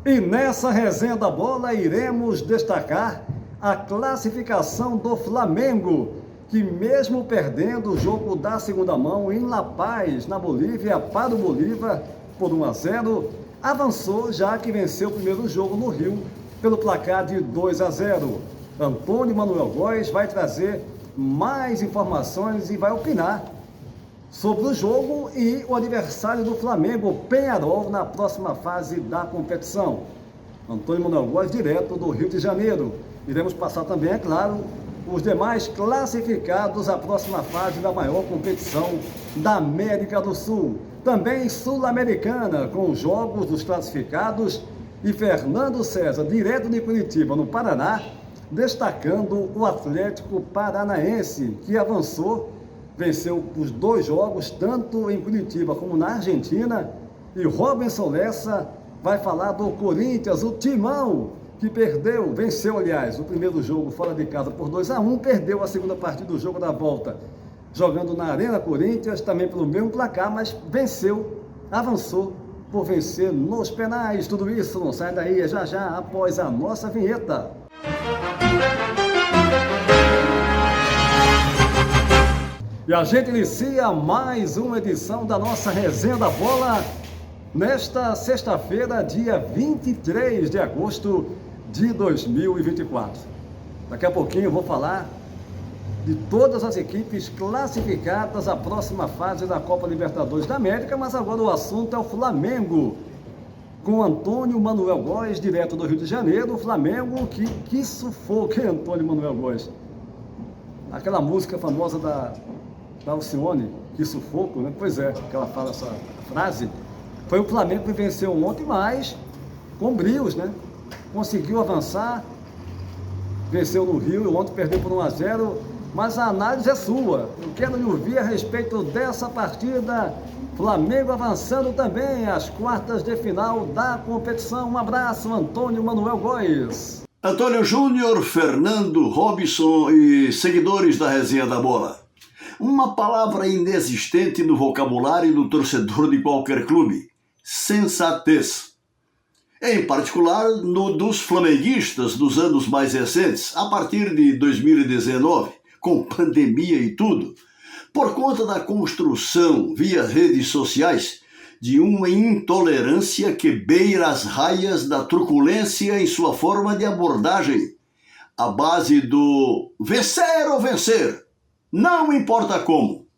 E nessa resenha da bola iremos destacar a classificação do Flamengo, que mesmo perdendo o jogo da segunda mão em La Paz, na Bolívia, para o Bolívar, por 1-0, avançou já que venceu o primeiro jogo no Rio pelo placar de 2-0. Antônio Manuel Góes vai trazer mais informações e vai opinar sobre o jogo e o adversário do Flamengo, Peñarol, na próxima fase da competição. Antônio Manuel Góes, direto do Rio de Janeiro. Iremos passar também, é claro, os demais classificados à próxima fase da maior competição da América do Sul. Também sul-americana, com os jogos dos classificados, e Fernando César, direto de Curitiba, no Paraná, destacando o Atlético Paranaense, que avançou, venceu os dois jogos, tanto em Curitiba como na Argentina, e Robinson Lessa vai falar do Corinthians, o Timão, que perdeu, venceu, aliás, o primeiro jogo fora de casa por 2-1, perdeu a segunda partida do jogo da volta, jogando na Arena Corinthians, também pelo mesmo placar, mas venceu, avançou por vencer nos penais. Tudo isso não sai daí, é já após a nossa vinheta. E a gente inicia mais uma edição da nossa Resenha da Bola nesta sexta-feira, dia 23 de agosto de 2024. Daqui a pouquinho eu vou falar de todas as equipes classificadas à próxima fase da Copa Libertadores da América, mas agora o assunto é o Flamengo, com Antônio Manuel Góes, direto do Rio de Janeiro. O Flamengo, que sufoco, hein, Antônio Manuel Góes? Aquela música famosa da Alcione, que sufoco, né? Pois é, que ela fala essa frase. Foi o Flamengo que venceu ontem, mas com brios, né? Conseguiu avançar, venceu no Rio, e ontem perdeu por 1-0, mas a análise é sua. Eu quero lhe ouvir a respeito dessa partida. Flamengo avançando também às quartas de final da competição. Um abraço, Antônio Manuel Góes. Antônio Júnior, Fernando, Robson e seguidores da Resenha da Bola. Uma palavra inexistente no vocabulário do torcedor de qualquer clube: sensatez. Em particular, no dos flamenguistas dos anos mais recentes, a partir de 2019, com pandemia e tudo, por conta da construção via redes sociais de uma intolerância que beira as raias da truculência em sua forma de abordagem, à base do vencer ou vencer, não importa como.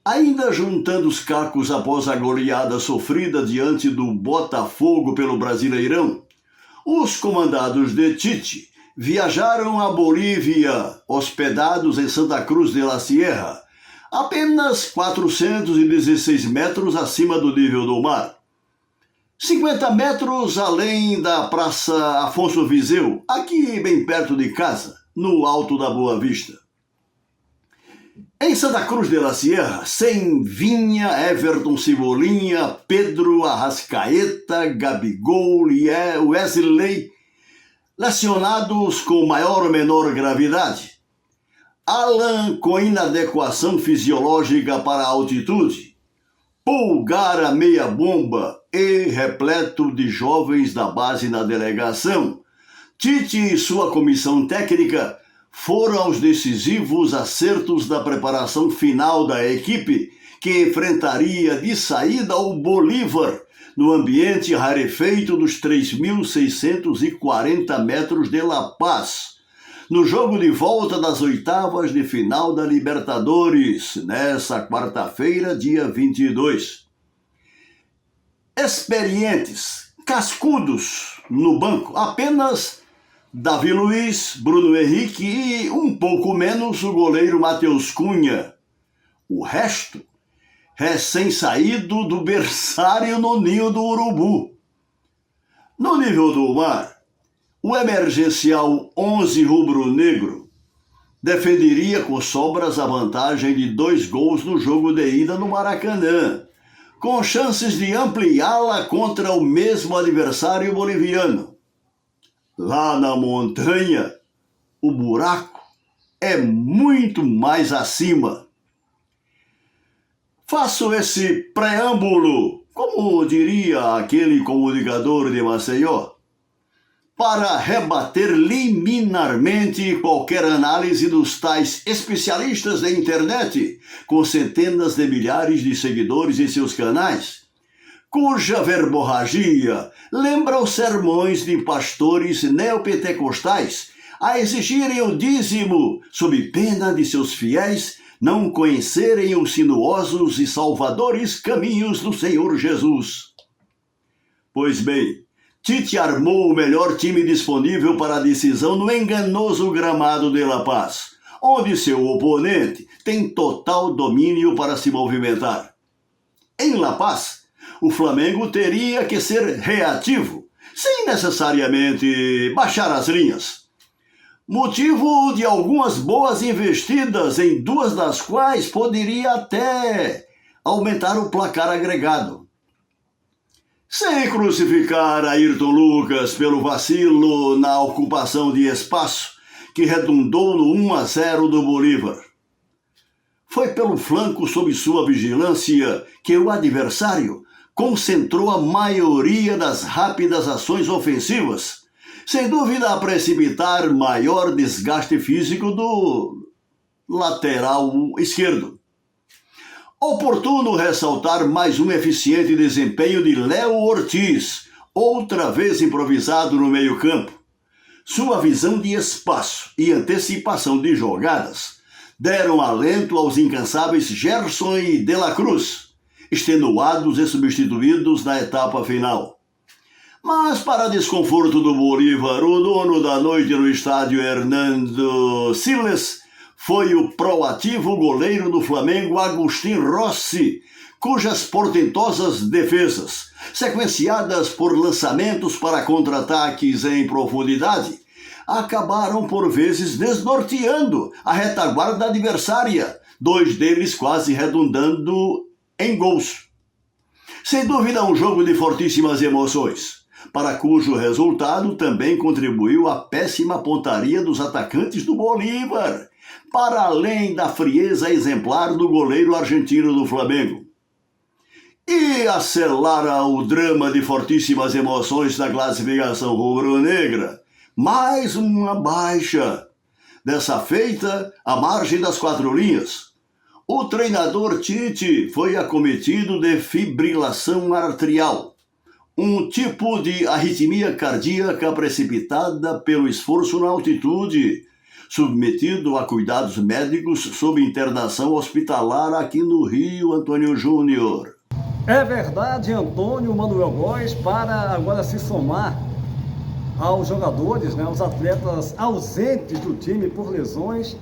Ainda juntando os cacos após a goleada sofrida diante do Botafogo pelo Brasileirão, os comandados de Tite viajaram à Bolívia, hospedados em Santa Cruz de la Sierra, apenas 416 metros acima do nível do mar. 50 metros além da Praça Afonso Viseu, aqui bem perto de casa, no Alto da Boa Vista. Em Santa Cruz de la Sierra, sem Vinha, Everton Cebolinha, Pedro, Arrascaeta, Gabigol e Wesley, lesionados com maior ou menor gravidade, Alan com inadequação fisiológica para a altitude, Pulgar a meia bomba e repleto de jovens da base na delegação, Tite e sua comissão técnica foram os decisivos acertos da preparação final da equipe, que enfrentaria de saída o Bolívar no ambiente rarefeito dos 3.640 metros de La Paz, no jogo de volta das oitavas de final da Libertadores, nessa quarta-feira, dia 22. Experientes, cascudos no banco, apenas Davi Luiz, Bruno Henrique e um pouco menos o goleiro Matheus Cunha. O resto, recém-saído do berçário no ninho do urubu. No nível do mar, o emergencial 11 rubro-negro defenderia com sobras a vantagem de 2 gols no jogo de ida no Maracanã, com chances de ampliá-la contra o mesmo adversário boliviano. Lá na montanha, o buraco é muito mais acima. Faço esse preâmbulo Como diria aquele comunicador de Maceió, para rebater liminarmente qualquer análise dos tais especialistas da internet, com centenas de milhares de seguidores em seus canais, cuja verborragia lembra os sermões de pastores neopentecostais a exigirem o dízimo sob pena de seus fiéis não conhecerem os sinuosos e salvadores caminhos do Senhor Jesus. Pois bem, Tite armou o melhor time disponível para a decisão no enganoso gramado de La Paz, onde seu oponente tem total domínio para se movimentar. Em La Paz, o Flamengo teria que ser reativo, sem necessariamente baixar as linhas. Motivo de algumas boas investidas, em duas das quais poderia até aumentar o placar agregado. Sem crucificar Ayrton Lucas pelo vacilo na ocupação de espaço que redundou no 1-0 do Bolívar. Foi pelo flanco sob sua vigilância que o adversário concentrou a maioria das rápidas ações ofensivas, sem dúvida a precipitar maior desgaste físico do lateral esquerdo. Oportuno ressaltar mais um eficiente desempenho de Léo Ortiz, outra vez improvisado no meio-campo. Sua visão de espaço e antecipação de jogadas deram alento aos incansáveis Gerson e De La Cruz, extenuados e substituídos na etapa final. Mas, para desconforto do Bolívar, o dono da noite no estádio Hernando Siles foi o proativo goleiro do Flamengo Agustín Rossi, cujas portentosas defesas, sequenciadas por lançamentos para contra-ataques em profundidade, acabaram por vezes desnorteando a retaguarda adversária, dois deles quase redundando em gols. Sem dúvida, um jogo de fortíssimas emoções, para cujo resultado também contribuiu a péssima pontaria dos atacantes do Bolívar, para além da frieza exemplar do goleiro argentino do Flamengo. E acelara o drama de fortíssimas emoções da classificação rubro-negra, mais uma baixa, dessa feita à margem das 4 linhas. O treinador Tite foi acometido de fibrilação arterial, um tipo de arritmia cardíaca precipitada pelo esforço na altitude, submetido a cuidados médicos sob internação hospitalar aqui no Rio, Antônio Júnior. É verdade, Antônio Manuel Góes, para agora se somar aos jogadores, aos atletas ausentes do time por lesões.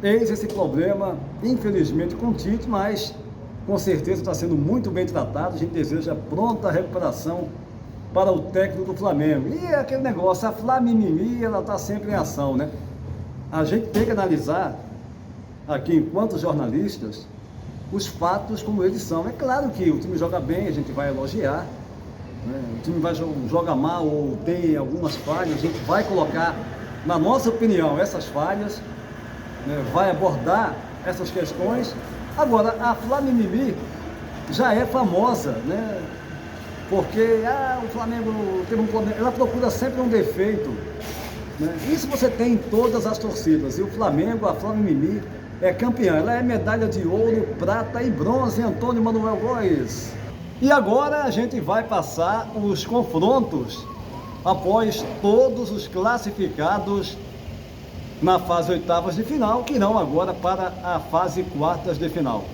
Eis esse problema, infelizmente, com o Tite, mas com certeza está sendo muito bem tratado. A gente deseja pronta recuperação para o técnico do Flamengo. E é aquele negócio, a Flamimimi, ela está sempre em ação, né? A gente tem que analisar aqui, enquanto jornalistas, os fatos como eles são. É claro que o time joga bem, a gente vai elogiar, né? O time joga mal ou tem algumas falhas, a gente vai colocar, na nossa opinião, essas falhas, né? Vai abordar essas questões. Agora, a Flamimimi já é famosa, né? Porque o Flamengo teve um problema, ela procura sempre um defeito, né? Isso você tem em todas as torcidas. E o Flamengo, a Flamimimi, é campeã. Ela é medalha de ouro, prata e bronze, Antônio Manuel Góes. E agora a gente vai passar os confrontos após todos os classificados na fase oitavas de final, que irão agora para a fase quartas de final.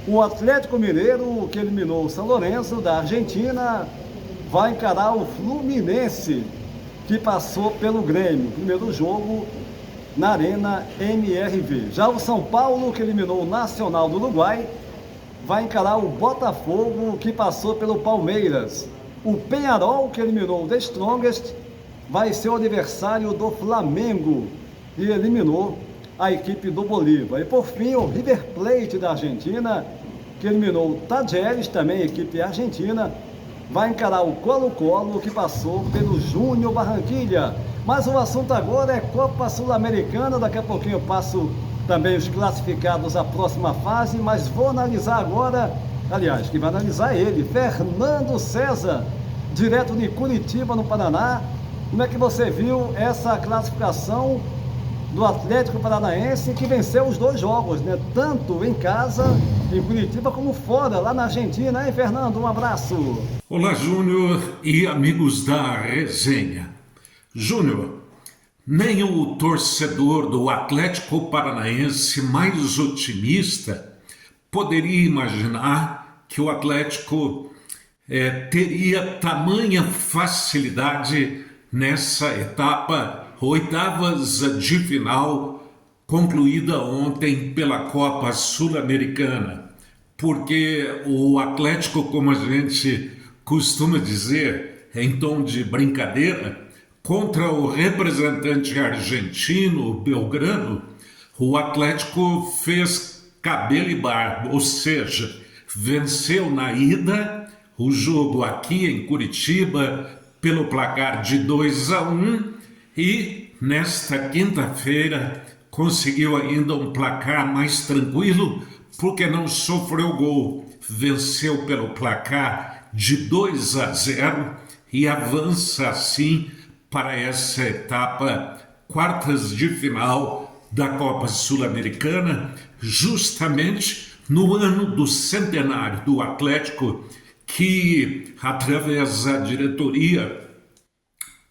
O Atlético Mineiro, que eliminou o São Lourenço da Argentina, vai encarar o Fluminense, que passou pelo Grêmio, primeiro jogo na Arena MRV. Já o São Paulo, que eliminou o Nacional do Uruguai, vai encarar o Botafogo, que passou pelo Palmeiras. O Peñarol, que eliminou o The Strongest, vai ser o adversário do Flamengo e eliminou a equipe do Bolívar. E por fim, o River Plate da Argentina, que eliminou o Talleres, também equipe argentina, vai encarar o Colo-Colo, que passou pelo Júnior Barranquilla. Mas o assunto agora é Copa Sul-Americana. Daqui a pouquinho eu passo também os classificados à próxima fase, mas vou analisar agora Aliás, quem vai analisar é ele, Fernando César, direto de Curitiba, no Paraná. Como é que você viu essa classificação do Atlético Paranaense, que venceu os 2 jogos, né? Tanto em casa, em Curitiba, como fora, lá na Argentina, hein, Fernando? Um abraço. Olá, Júnior e amigos da resenha. Júnior, nem o torcedor do Atlético Paranaense mais otimista poderia imaginar que o Atlético teria tamanha facilidade nessa etapa, oitavas de final, concluída ontem pela Copa Sul-Americana. Porque o Atlético, como a gente costuma dizer, em tom de brincadeira, contra o representante argentino, Belgrano, o Atlético fez cabelo e barba, ou seja, venceu na ida o jogo aqui em Curitiba pelo placar de 2-1 e nesta quinta-feira conseguiu ainda um placar mais tranquilo porque não sofreu gol, venceu pelo placar de 2-0 e avança assim para essa etapa quartas de final da Copa Sul-Americana, justamente no ano do centenário do Atlético, que através da diretoria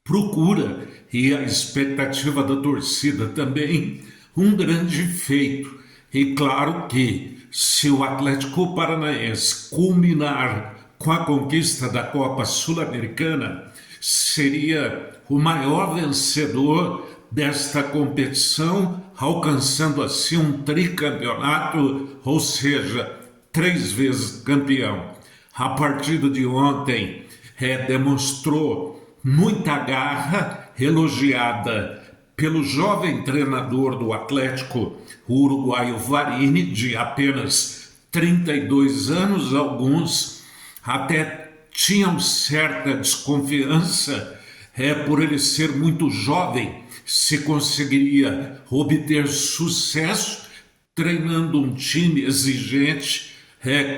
procura, e a expectativa da torcida também, um grande feito. E claro que se o Atlético Paranaense culminar com a conquista da Copa Sul-Americana, seria o maior vencedor desta competição, alcançando assim um tricampeonato, ou seja, 3 vezes campeão. A partida de ontem demonstrou muita garra, elogiada pelo jovem treinador do Atlético, o uruguaio Varini, de apenas 32 anos. Alguns até tinham certa desconfiança por ele ser muito jovem, se conseguiria obter sucesso treinando um time exigente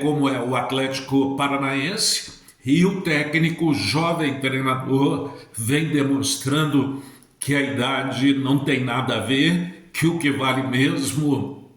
como é o Atlético Paranaense, e o técnico, jovem treinador, vem demonstrando que a idade não tem nada a ver, que o que vale mesmo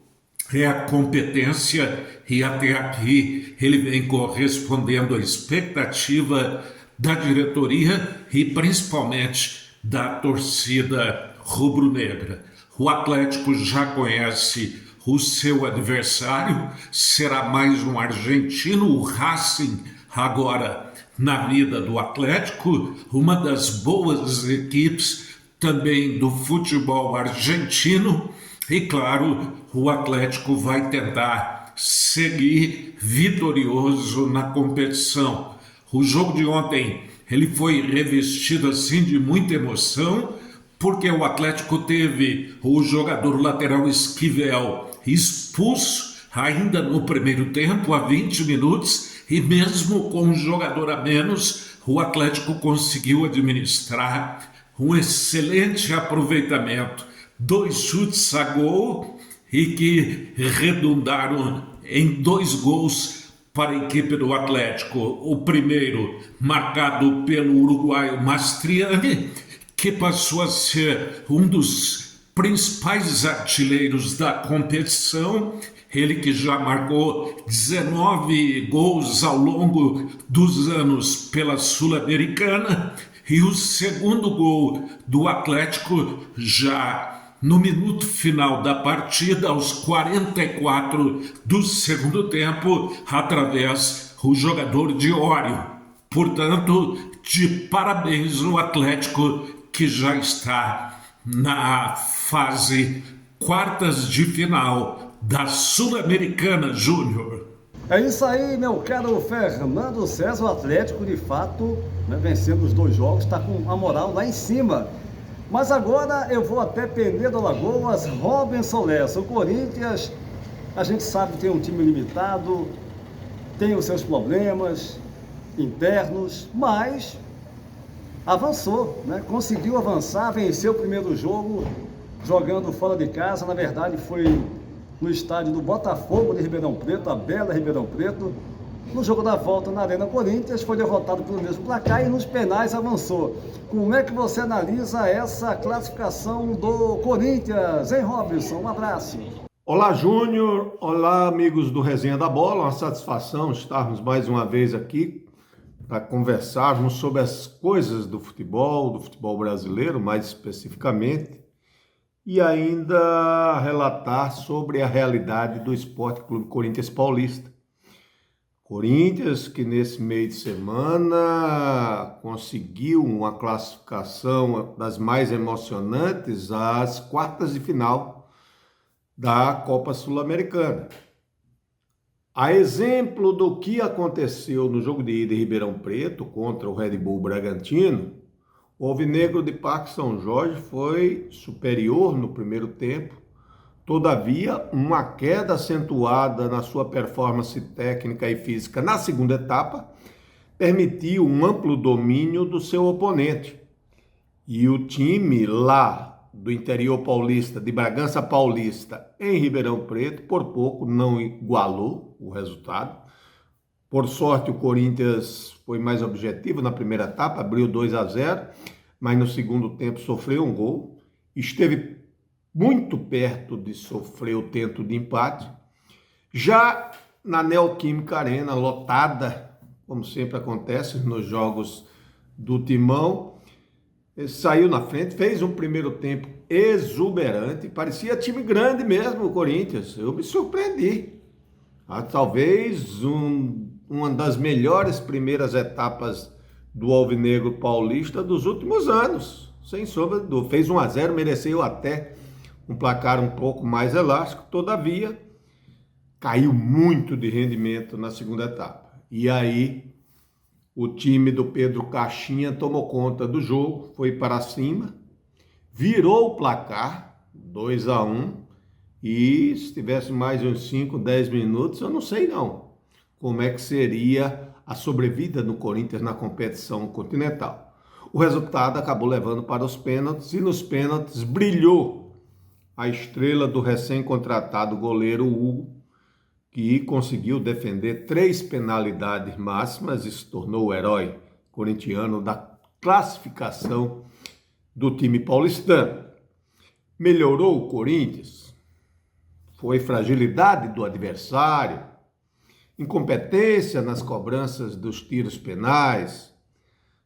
é a competência, e até aqui ele vem correspondendo à expectativa da diretoria e principalmente da torcida rubro-negra. O Atlético já conhece o seu adversário, será mais um argentino, o Racing, agora na vida do Atlético, uma das boas equipes também do futebol argentino. E claro, o Atlético vai tentar seguir vitorioso na competição. O jogo de ontem ele foi revestido assim de muita emoção, porque o Atlético teve o jogador lateral Esquivel expulso ainda no primeiro tempo, há 20 minutos, e mesmo com um jogador a menos, o Atlético conseguiu administrar um excelente aproveitamento, 2 chutes a gol e que redundaram em 2 gols para a equipe do Atlético. O primeiro marcado pelo uruguaio Mastriani, que passou a ser um dos principais artilheiros da competição, ele que já marcou 19 gols ao longo dos anos pela Sul-Americana, e o segundo gol do Atlético já no minuto final da partida, aos 44 do segundo tempo, através do jogador Diório. Portanto, de parabéns ao Atlético, que já está na fase quartas de final da Sul-Americana, Júnior. É isso aí, meu caro Fernando César. O Atlético, de fato, vencendo os 2 jogos, está com a moral lá em cima. Mas agora eu vou até Penedo, Alagoas, Robinson Lessa. O Corinthians, a gente sabe que tem um time limitado, tem os seus problemas internos, mas avançou, conseguiu avançar, venceu o primeiro jogo, jogando fora de casa. Na verdade foi no estádio do Botafogo de Ribeirão Preto, a bela Ribeirão Preto, No jogo da volta na Arena Corinthians, foi derrotado pelo mesmo placar e nos penais avançou. Como é que você analisa essa classificação do Corinthians, hein, Robson? Um abraço. Olá, Júnior. Olá, amigos do Resenha da Bola. Uma satisfação estarmos mais uma vez aqui para conversarmos sobre as coisas do futebol brasileiro, mais especificamente, e ainda relatar sobre a realidade do Esporte Clube Corinthians Paulista. Corinthians, que nesse meio de semana conseguiu uma classificação das mais emocionantes às quartas de final da Copa Sul-Americana. A exemplo do que aconteceu no jogo de ida em Ribeirão Preto contra o Red Bull Bragantino, o Alvinegro de Parque São Jorge foi superior no primeiro tempo. Todavia, uma queda acentuada na sua performance técnica e física na segunda etapa permitiu um amplo domínio do seu oponente. E o time lá do interior paulista, de Bragança Paulista, em Ribeirão Preto, por pouco não igualou o resultado. Por sorte, o Corinthians foi mais objetivo na primeira etapa, abriu 2-0, mas no segundo tempo sofreu um gol, esteve muito perto de sofrer o tento de empate. Já na Neoquímica Arena, lotada, como sempre acontece nos jogos do Timão, ele saiu na frente, fez um primeiro tempo exuberante, parecia time grande mesmo o Corinthians. Eu me surpreendi. Talvez uma das melhores primeiras etapas do Alvinegro Paulista dos últimos anos, sem sombra de dúvida. Fez 1-0, mereceu até um placar um pouco mais elástico, todavia caiu muito de rendimento na segunda etapa. E aí o time do Pedro Caixinha tomou conta do jogo, foi para cima, virou o placar, 2-1, e se tivesse mais uns 5, 10 minutos, eu não sei não como é que seria a sobrevida do Corinthians na competição continental. O resultado acabou levando para os pênaltis, e nos pênaltis brilhou a estrela do recém-contratado goleiro Hugo, que conseguiu defender 3 penalidades máximas e se tornou o herói corintiano da classificação do time paulistano. Melhorou o Corinthians? Foi fragilidade do adversário? Incompetência nas cobranças dos tiros penais?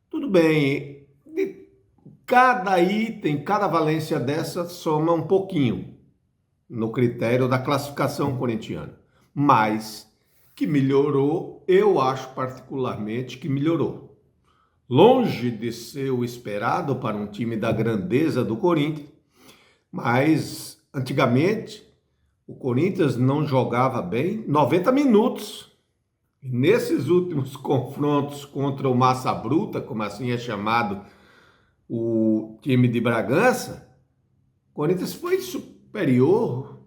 Tudo bem, de cada item, cada valência dessa soma um pouquinho no critério da classificação corintiana. Mas que melhorou, eu acho particularmente que melhorou. Longe de ser o esperado para um time da grandeza do Corinthians, mas antigamente o Corinthians não jogava bem 90 minutos. E nesses últimos confrontos contra o Massa Bruta, como assim é chamado o time de Bragança, o Corinthians foi superior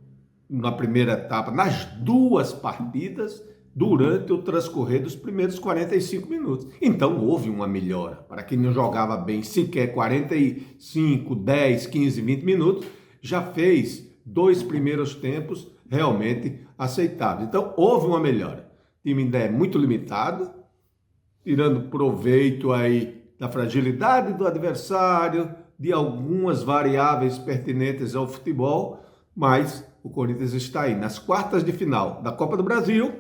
na primeira etapa, nas 2 partidas, durante o transcorrer dos primeiros 45 minutos. Então houve uma melhora. Para quem não jogava bem sequer 45, 10, 15, 20 minutos, já fez 2 primeiros tempos realmente aceitáveis. Então houve uma melhora. O time ainda é muito limitado, tirando proveito aí da fragilidade do adversário, de algumas variáveis pertinentes ao futebol, mas o Corinthians está aí nas quartas de final da Copa do Brasil,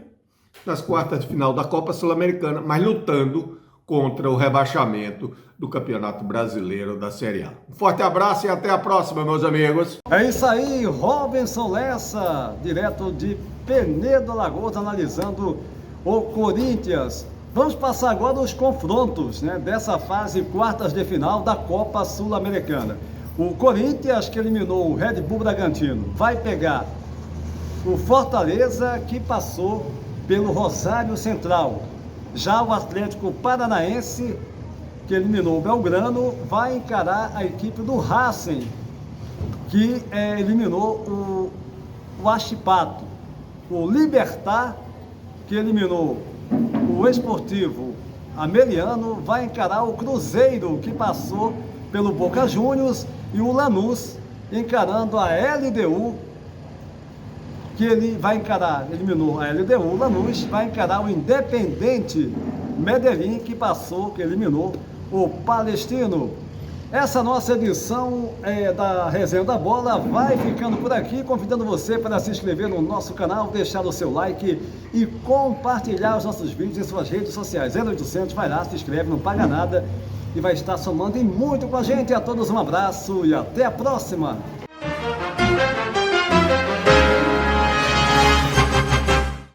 nas quartas de final da Copa Sul-Americana, mas lutando contra o rebaixamento do Campeonato Brasileiro da Série A. Um forte abraço e até a próxima, meus amigos. É isso aí, Robinson Lessa, direto de Penedo, Alagoas, analisando o Corinthians. Vamos passar agora os confrontos, dessa fase quartas de final da Copa Sul-Americana. O Corinthians, que eliminou o Red Bull Bragantino, vai pegar o Fortaleza, que passou pelo Rosário Central. Já o Atlético Paranaense, que eliminou o Belgrano, vai encarar a equipe do Racing, que eliminou o Huachipato. O Libertad, que eliminou o Esportivo Ameriano, vai encarar o Cruzeiro, que passou pelo Boca Juniors, e o Lanús encarando a LDU, que ele vai encarar, eliminou a LDU, Lanús, vai encarar o Independente Medellín, que eliminou o Palestino. Essa nossa edição da Resenha da Bola vai ficando por aqui, convidando você para se inscrever no nosso canal, deixar o seu like e compartilhar os nossos vídeos em suas redes sociais. 0800, vai lá, se inscreve, não paga nada e vai estar somando e muito com a gente. A todos um abraço e até a próxima!